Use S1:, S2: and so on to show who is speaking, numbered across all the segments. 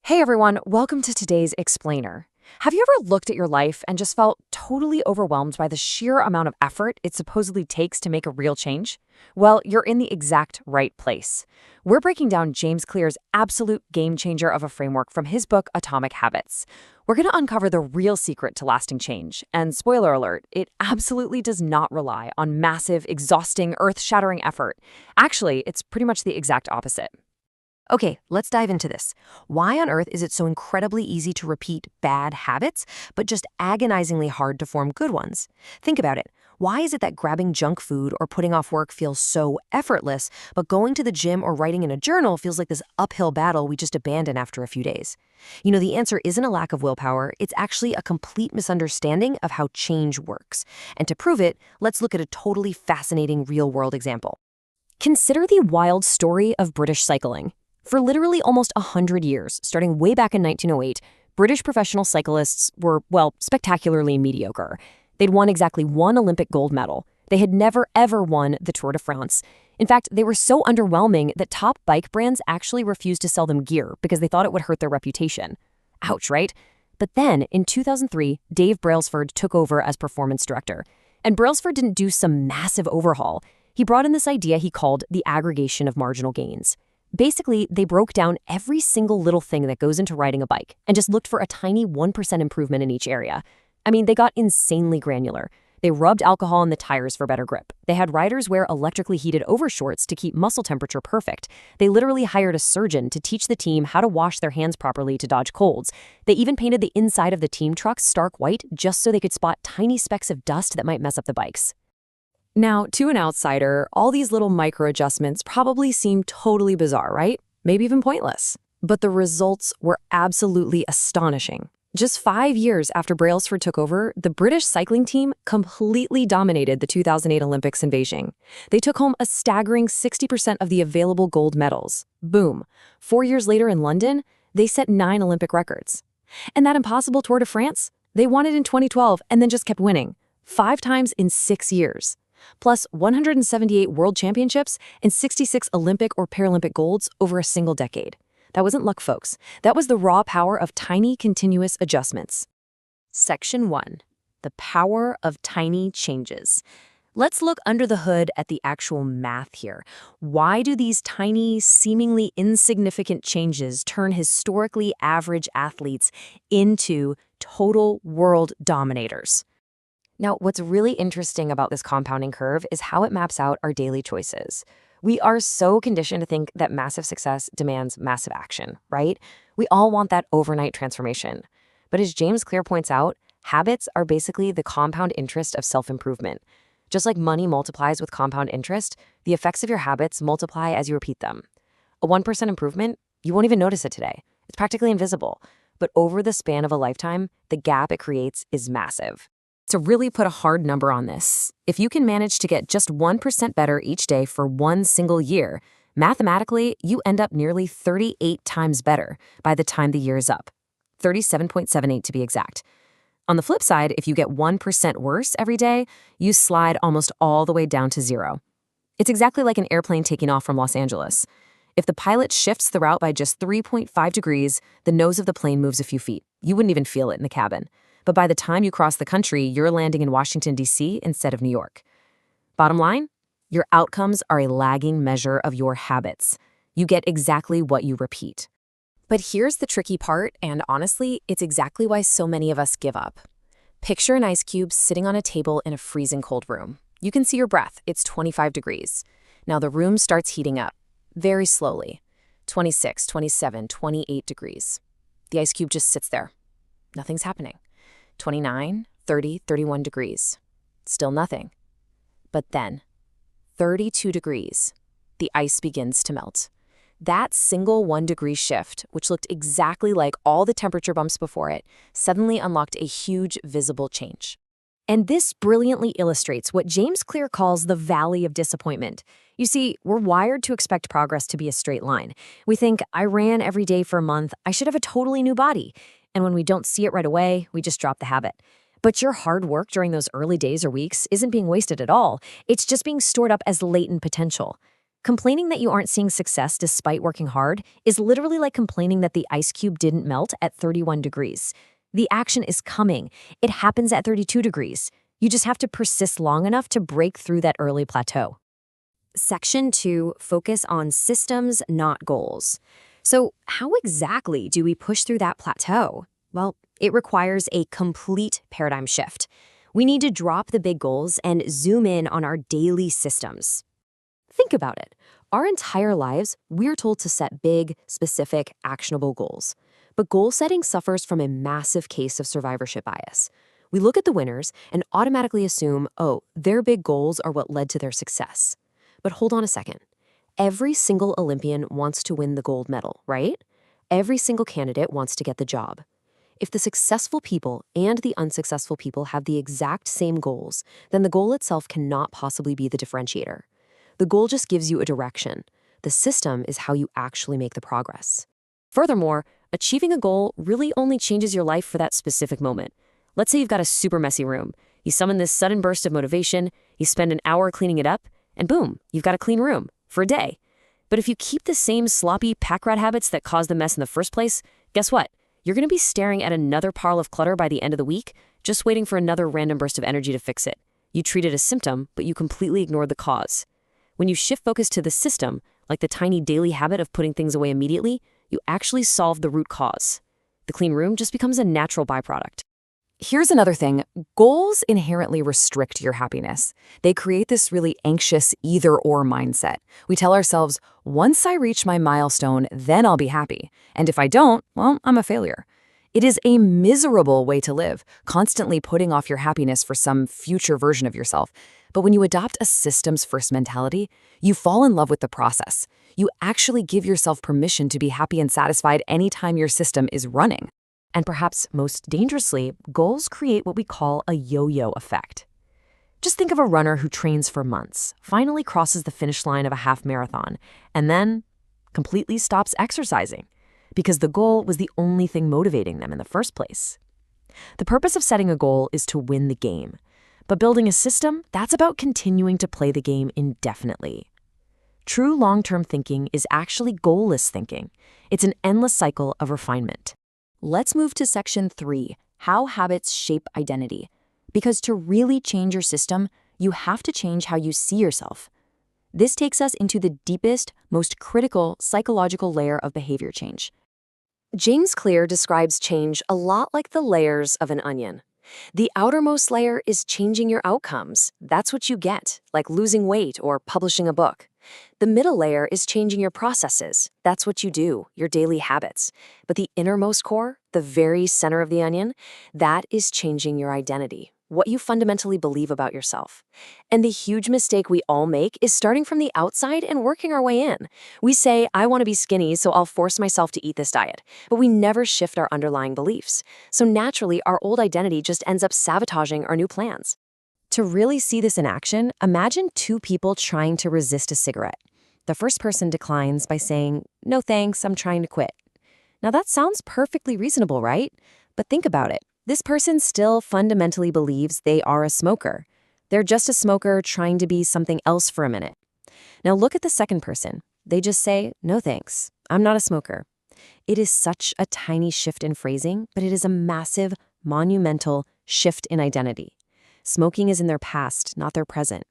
S1: Hey everyone, welcome to today's Explainer. Have you ever looked at your life and just felt totally overwhelmed by the sheer amount of effort it supposedly takes to make a real change? Well, you're in the exact right place. We're breaking down James Clear's absolute game changer of a framework from his book Atomic Habits. We're going to uncover the real secret to lasting change. And spoiler alert, it absolutely does not rely on massive, exhausting, earth-shattering effort. Actually, it's pretty much the exact opposite.
S2: Okay, let's dive into this. Why on earth is it so incredibly easy to repeat bad habits, but just agonizingly hard to form good ones? Think about it. Why is it that grabbing junk food or putting off work feels so effortless, but going to the gym or writing in a journal feels like this uphill battle we just abandon after a few days? The answer isn't a lack of willpower, it's actually a complete misunderstanding of how change works. And to prove it, let's look at a totally fascinating real-world example.
S1: Consider the wild story of British cycling. For literally almost 100 years, starting way back in 1908, British professional cyclists were, well, spectacularly mediocre. They'd won exactly one Olympic gold medal. They had never, ever won the Tour de France. In fact, they were so underwhelming that top bike brands actually refused to sell them gear because they thought it would hurt their reputation. Ouch, right? But then, in 2003, Dave Brailsford took over as performance director. And Brailsford didn't do some massive overhaul. He brought in this idea he called the aggregation of marginal gains. Basically, they broke down every single little thing that goes into riding a bike and just looked for a tiny 1% improvement in each area. I mean, they got insanely granular. They rubbed alcohol in the tires for better grip. They had riders wear electrically heated overshorts to keep muscle temperature perfect. They literally hired a surgeon to teach the team how to wash their hands properly to dodge colds. They even painted the inside of the team trucks stark white just so they could spot tiny specks of dust that might mess up the bikes. Now, to an outsider, all these little micro-adjustments probably seem totally bizarre, right? Maybe even pointless. But the results were absolutely astonishing. Just 5 years after Brailsford took over, the British cycling team completely dominated the 2008 Olympics in Beijing. They took home a staggering 60% of the available gold medals. Boom. 4 years later in London, they set 9 Olympic records. And that impossible Tour de France? They won it in 2012 and then just kept winning. 5 times in 6 years. Plus 178 world championships and 66 Olympic or Paralympic golds over a single decade. That wasn't luck, folks. That was the raw power of tiny, continuous adjustments. Section 1. The power of tiny changes. Let's look under the hood at the actual math here. Why do these tiny, seemingly insignificant changes turn historically average athletes into total world dominators? Now, what's really interesting about this compounding curve is how it maps out our daily choices. We are so conditioned to think that massive success demands massive action, right? We all want that overnight transformation. But as James Clear points out, habits are basically the compound interest of self-improvement. Just like money multiplies with compound interest, the effects of your habits multiply as you repeat them. A 1% improvement, you won't even notice it today. It's practically invisible. But over the span of a lifetime, the gap it creates is massive. To really put a hard number on this, if you can manage to get just 1% better each day for one single year, mathematically, you end up nearly 38 times better by the time the year is up. 37.78 to be exact. On the flip side, if you get 1% worse every day, you slide almost all the way down to 0. It's exactly like an airplane taking off from Los Angeles. If the pilot shifts the route by just 3.5 degrees, the nose of the plane moves a few feet. You wouldn't even feel it in the cabin. But by the time you cross the country, you're landing in Washington, D.C. instead of New York. Bottom line, your outcomes are a lagging measure of your habits. You get exactly what you repeat. But here's the tricky part, and honestly, it's exactly why so many of us give up. Picture an ice cube sitting on a table in a freezing cold room. You can see your breath. It's 25 degrees. Now the room starts heating up, very slowly. 26, 27, 28 degrees. The ice cube just sits there. Nothing's happening. 29, 30, 31 degrees. Still nothing. But then, 32 degrees, the ice begins to melt. That single 1-degree shift, which looked exactly like all the temperature bumps before it, suddenly unlocked a huge visible change. And this brilliantly illustrates what James Clear calls the valley of disappointment. You see, we're wired to expect progress to be a straight line. We think, I ran every day for a month, I should have a totally new body. And when we don't see it right away, we just drop the habit. But your hard work during those early days or weeks isn't being wasted at all. It's just being stored up as latent potential. Complaining that you aren't seeing success despite working hard is literally like complaining that the ice cube didn't melt at 31 degrees. The action is coming. It happens at 32 degrees. You just have to persist long enough to break through that early plateau. Section 2, focus on systems, not goals. So, how exactly do we push through that plateau? Well, it requires a complete paradigm shift. We need to drop the big goals and zoom in on our daily systems. Think about it. Our entire lives, we're told to set big, specific, actionable goals. But goal setting suffers from a massive case of survivorship bias. We look at the winners and automatically assume, oh, their big goals are what led to their success. But hold on a second. Every single Olympian wants to win the gold medal, right? Every single candidate wants to get the job. If the successful people and the unsuccessful people have the exact same goals, then the goal itself cannot possibly be the differentiator. The goal just gives you a direction. The system is how you actually make the progress. Furthermore, achieving a goal really only changes your life for that specific moment. Let's say you've got a super messy room. You summon this sudden burst of motivation, you spend an hour cleaning it up, and boom, you've got a clean room for a day. But if you keep the same sloppy pack rat habits that caused the mess in the first place, guess what? You're going to be staring at another pile of clutter by the end of the week, just waiting for another random burst of energy to fix it. You treat it as a symptom, but you completely ignored the cause. When you shift focus to the system, like the tiny daily habit of putting things away immediately, you actually solve the root cause. The clean room just becomes a natural byproduct.
S3: Here's another thing. Goals inherently restrict your happiness. They create this really anxious either-or mindset. We tell ourselves, once I reach my milestone, then I'll be happy. And if I don't, well, I'm a failure. It is a miserable way to live, constantly putting off your happiness for some future version of yourself. But when you adopt a systems-first mentality, you fall in love with the process. You actually give yourself permission to be happy and satisfied anytime your system is running.
S1: And perhaps most dangerously, goals create what we call a yo-yo effect. Just think of a runner who trains for months, finally crosses the finish line of a half marathon, and then completely stops exercising because the goal was the only thing motivating them in the first place. The purpose of setting a goal is to win the game, but building a system, that's about continuing to play the game indefinitely. True long-term thinking is actually goalless thinking. It's an endless cycle of refinement. Let's move to section 3, how habits shape identity. Because to really change your system, you have to change how you see yourself. This takes us into the deepest, most critical psychological layer of behavior change. James Clear describes change a lot like the layers of an onion. The outermost layer is changing your outcomes. That's what you get, like losing weight or publishing a book. The middle layer is changing your processes. That's what you do, your daily habits. But the innermost core, the very center of the onion, that is changing your identity, what you fundamentally believe about yourself. And the huge mistake we all make is starting from the outside and working our way in. We say, I want to be skinny, so I'll force myself to eat this diet. But we never shift our underlying beliefs. So naturally, our old identity just ends up sabotaging our new plans. To really see this in action, imagine two people trying to resist a cigarette. The first person declines by saying, "No thanks, I'm trying to quit." Now that sounds perfectly reasonable, right? But think about it. This person still fundamentally believes they are a smoker. They're just a smoker trying to be something else for a minute. Now look at the second person. They just say, "No thanks, I'm not a smoker." It is such a tiny shift in phrasing, but it is a massive, monumental shift in identity. Smoking is in their past, not their present.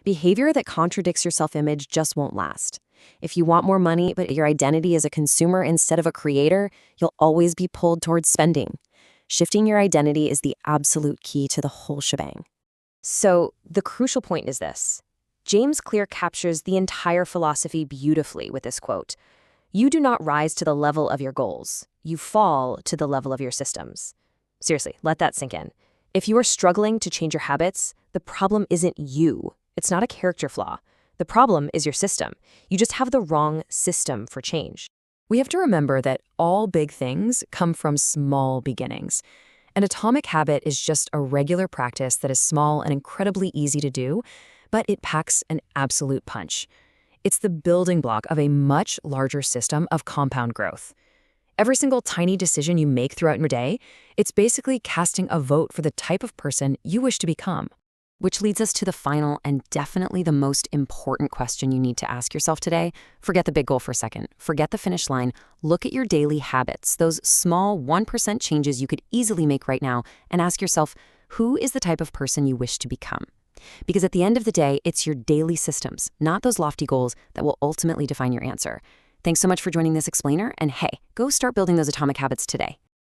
S1: Behavior that contradicts your self-image just won't last. If you want more money, but your identity is a consumer instead of a creator, you'll always be pulled towards spending. Shifting your identity is the absolute key to the whole shebang. So, the crucial point is this. James Clear captures the entire philosophy beautifully with this quote. You do not rise to the level of your goals. You fall to the level of your systems. Seriously, let that sink in. If you are struggling to change your habits, the problem isn't you. It's not a character flaw. The problem is your system. You just have the wrong system for change.
S3: We have to remember that all big things come from small beginnings. An atomic habit is just a regular practice that is small and incredibly easy to do, but it packs an absolute punch. It's the building block of a much larger system of compound growth. Every single tiny decision you make throughout your day, it's basically casting a vote for the type of person you wish to become.
S1: Which leads us to the final and definitely the most important question you need to ask yourself today. Forget the big goal for a second. Forget the finish line. Look at your daily habits, those small 1% changes you could easily make right now, and ask yourself, who is the type of person you wish to become? Because at the end of the day, it's your daily systems, not those lofty goals, that will ultimately define your answer. Thanks so much for joining this explainer, and hey, go start building those atomic habits today.